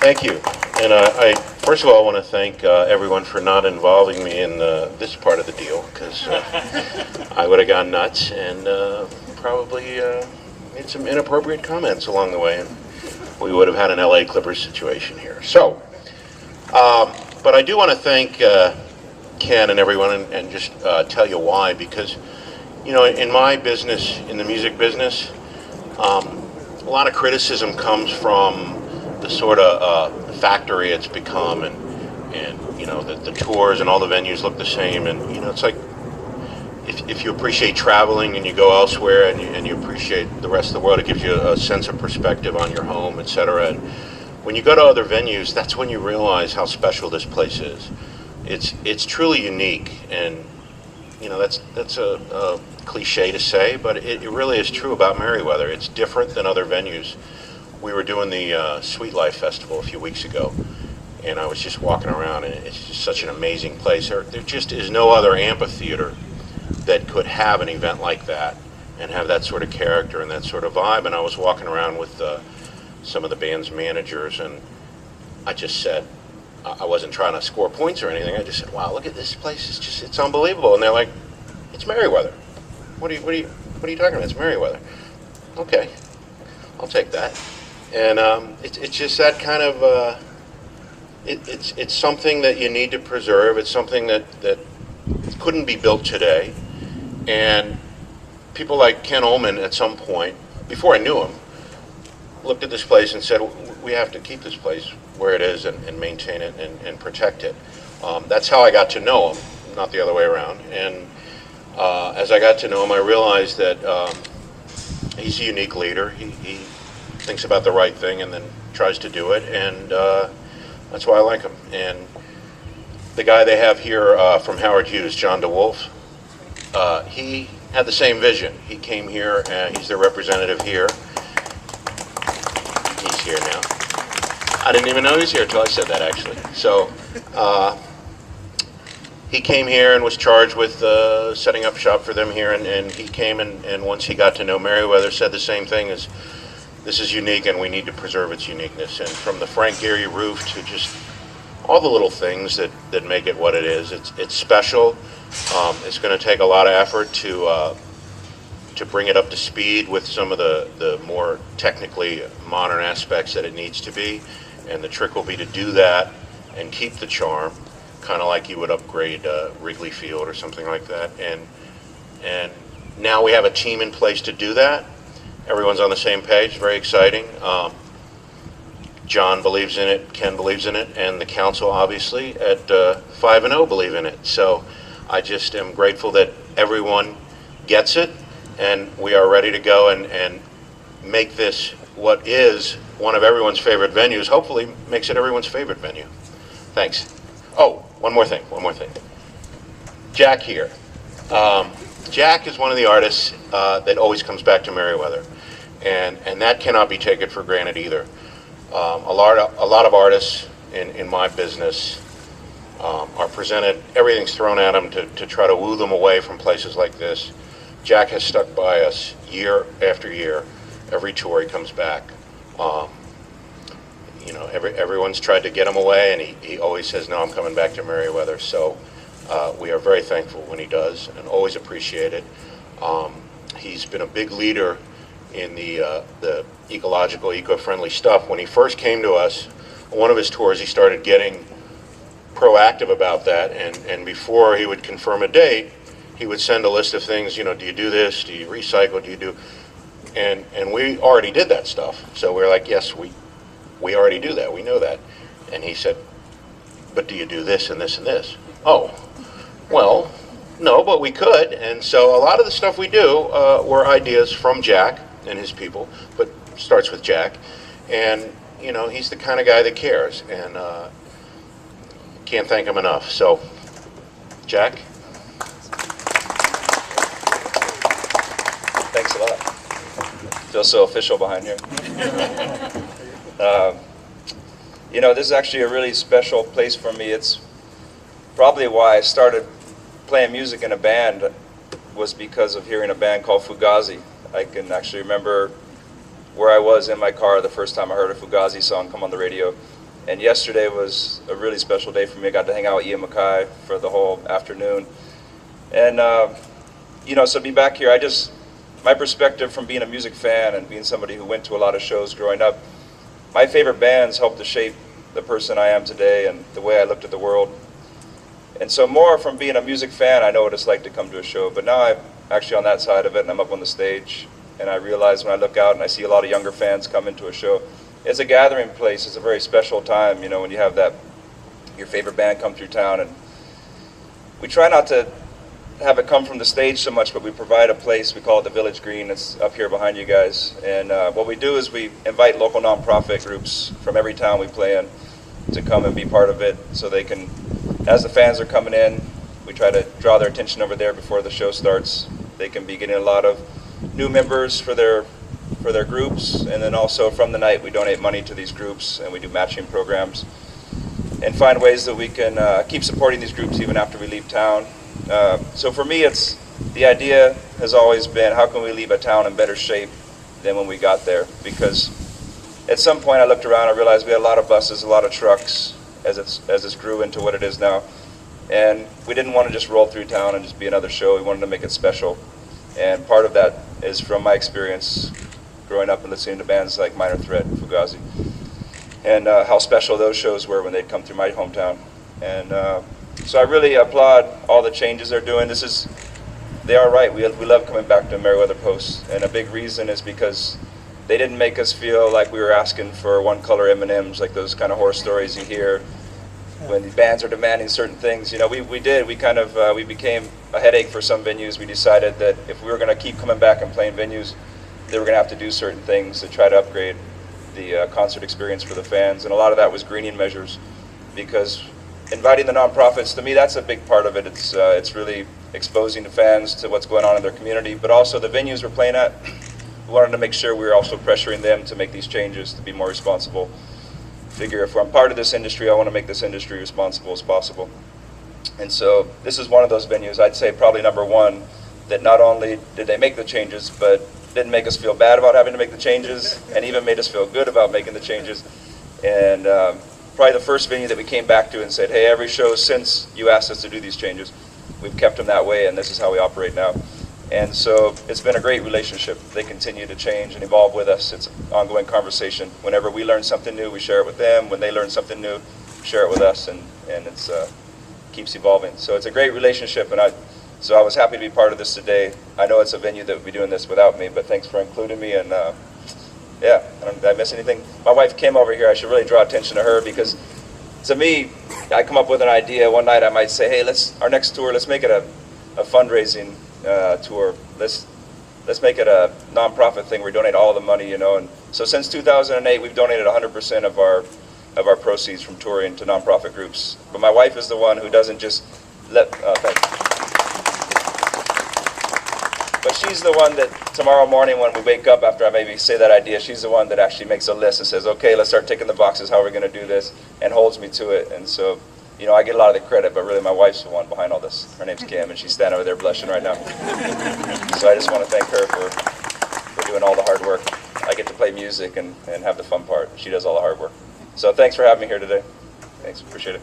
Thank you. And I first of all want to thank everyone for not involving me in this part of the deal, because I would have gone nuts and probably made some inappropriate comments along the way, and we would have had an LA Clippers situation here. So, but I do want to thank Ken and everyone, and just tell you why, because, you know, in my business, in the music business, a lot of criticism comes from the sort of factory it's become, and you know, the tours and all the venues look the same, and you know, it's like if you appreciate traveling and you go elsewhere and you appreciate the rest of the world, it gives you a sense of perspective on your home, etc. And when you go to other venues, that's when you realize how special this place is. It's truly unique, and you know, that's a cliche to say, but it really is true about Merriweather. It's different than other venues. We were doing the Sweet Life Festival a few weeks ago, and I was just walking around, and it's just such an amazing place. There just is no other amphitheater that could have an event like that and have that sort of character and that sort of vibe. And I was walking around with some of the band's managers, and I just said, I wasn't trying to score points or anything. I just said, "Wow, look at this place! It's unbelievable." And they're like, "It's Merriweather. What are you talking about? It's Merriweather." Okay, I'll take that. And it's just that kind of it's something that you need to preserve. It's something that couldn't be built today. And people like Ken Ullman, at some point, before I knew him, looked at this place and said, "We have to keep this place where it is and maintain it and protect it." That's how I got to know him, not the other way around. And as I got to know him, I realized that he's a unique leader. He thinks about the right thing and then tries to do it, and that's why I like him. And the guy they have here from Howard Hughes, John DeWolf, he had the same vision. He came here, he's their representative here. He's here now. I didn't even know he was here until I said that, actually. So he came here and was charged with setting up shop for them here, and he came and once he got to know Merriweather, said the same thing, as this is unique and we need to preserve its uniqueness. And from the Frank Gehry roof to just all the little things that make it what it is, it's special. It's going to take a lot of effort to bring it up to speed with some of the more technically modern aspects that it needs to be. And the trick will be to do that and keep the charm, kind of like you would upgrade Wrigley Field or something like that. And now we have a team in place to do that. Everyone's on the same page. Very exciting. John believes in it, Ken believes in it, and the council, obviously, at 5-0 believe in it. So I just am grateful that everyone gets it, and we are ready to go and make this what is one of everyone's favorite venues. Hopefully makes it everyone's favorite venue. Thanks. Oh, one more thing. Jack here. Jack is one of the artists that always comes back to Merriweather, and that cannot be taken for granted either. A lot of artists in my business are presented, everything's thrown at them to try to woo them away from places like this. Jack has stuck by us year after year. Every tour he comes back. You know, everyone's tried to get him away, and he always says, "No, I'm coming back to Merriweather." So we are very thankful when he does, and always appreciate it. He's been a big leader in the ecological, eco-friendly stuff. When he first came to us, on one of his tours, he started getting proactive about that, and before he would confirm a date, he would send a list of things, you know, do you do this, do you recycle, do you do, and we already did that stuff. So we're like, yes, we already do that, we know that. And he said, but do you do this and this and this? Oh, well, no, but we could. And so a lot of the stuff we do were ideas from Jack and his people, but starts with Jack. And, you know, he's the kind of guy that cares, and can't thank him enough. So, Jack? Thanks a lot. Feel so official behind here. You know, this is actually a really special place for me. It's probably why I started playing music in a band, was because of hearing a band called Fugazi. I can actually remember where I was in my car the first time I heard a Fugazi song come on the radio. And yesterday was a really special day for me. I got to hang out with Ian MacKaye for the whole afternoon. And, you know, so be back here, my perspective from being a music fan and being somebody who went to a lot of shows growing up, my favorite bands helped to shape the person I am today and the way I looked at the world. And so more from being a music fan, I know what it's like to come to a show. But now I'm actually on that side of it, and I'm up on the stage. And I realize when I look out and I see a lot of younger fans come into a show, it's a gathering place. It's a very special time, you know, when you have your favorite band come through town. And we try not to have it come from the stage so much, but we provide a place. We call it the Village Green. It's up here behind you guys. And what we do is we invite local nonprofit groups from every town we play in to come and be part of it, so they can, as the fans are coming in, we try to draw their attention over there before the show starts. They can be getting a lot of new members for their groups, and then also from the night we donate money to these groups, and we do matching programs and find ways that we can keep supporting these groups even after we leave town. So for me, the idea has always been, how can we leave a town in better shape than when we got there? Because at some point I looked around, I realized we had a lot of buses, a lot of trucks as this grew into what it is now, and we didn't want to just roll through town and just be another show. We wanted to make it special, and part of that is from my experience growing up and listening to bands like Minor Threat and Fugazi, and how special those shows were when they'd come through my hometown. And so I really applaud all the changes they're doing. They are right. We love coming back to Meriwether Post, and a big reason is because they didn't make us feel like we were asking for one color M&Ms, like those kind of horror stories you hear when the bands are demanding certain things. You know, we became a headache for some venues. We decided that if we were going to keep coming back and playing venues, they were going to have to do certain things to try to upgrade the concert experience for the fans. And a lot of that was greening measures, because inviting the nonprofits, to me, that's a big part of it. It's really exposing the fans to what's going on in their community, but also the venues we're playing at. We wanted to make sure we were also pressuring them to make these changes, to be more responsible. Figure if I'm part of this industry, I want to make this industry responsible as possible. And so this is one of those venues, I'd say probably number one, that not only did they make the changes, but didn't make us feel bad about having to make the changes, and even made us feel good about making the changes. And probably the first venue that we came back to and said, hey, every show since you asked us to do these changes, we've kept them that way, and this is how we operate now. And so it's been a great relationship. They continue to change and evolve with us. It's an ongoing conversation. Whenever we learn something new, we share it with them. When they learn something new, share it with us, and it's keeps evolving. So it's a great relationship, and so I was happy to be part of this today. I know it's a venue that would be doing this without me, but thanks for including me. And yeah, did I miss anything? My wife came over here. I should really draw attention to her, because to me, I come up with an idea. One night I might say, hey, our next tour, let's make it a fundraising tour. Let's make it a nonprofit thing. We donate all the money, you know. And so since 2008, we've donated 100% of our proceeds from touring to nonprofit groups. But my wife is the one who doesn't just But she's the one that tomorrow morning when we wake up, after I maybe say that idea, she's the one that actually makes a list and says, okay, let's start ticking the boxes, how are we going to do this, and holds me to it. And so, you know, I get a lot of the credit, but really my wife's the one behind all this. Her name's Kim, and she's standing over there blushing right now. So I just want to thank her for doing all the hard work. I get to play music and have the fun part. She does all the hard work. So thanks for having me here today. Thanks, appreciate it.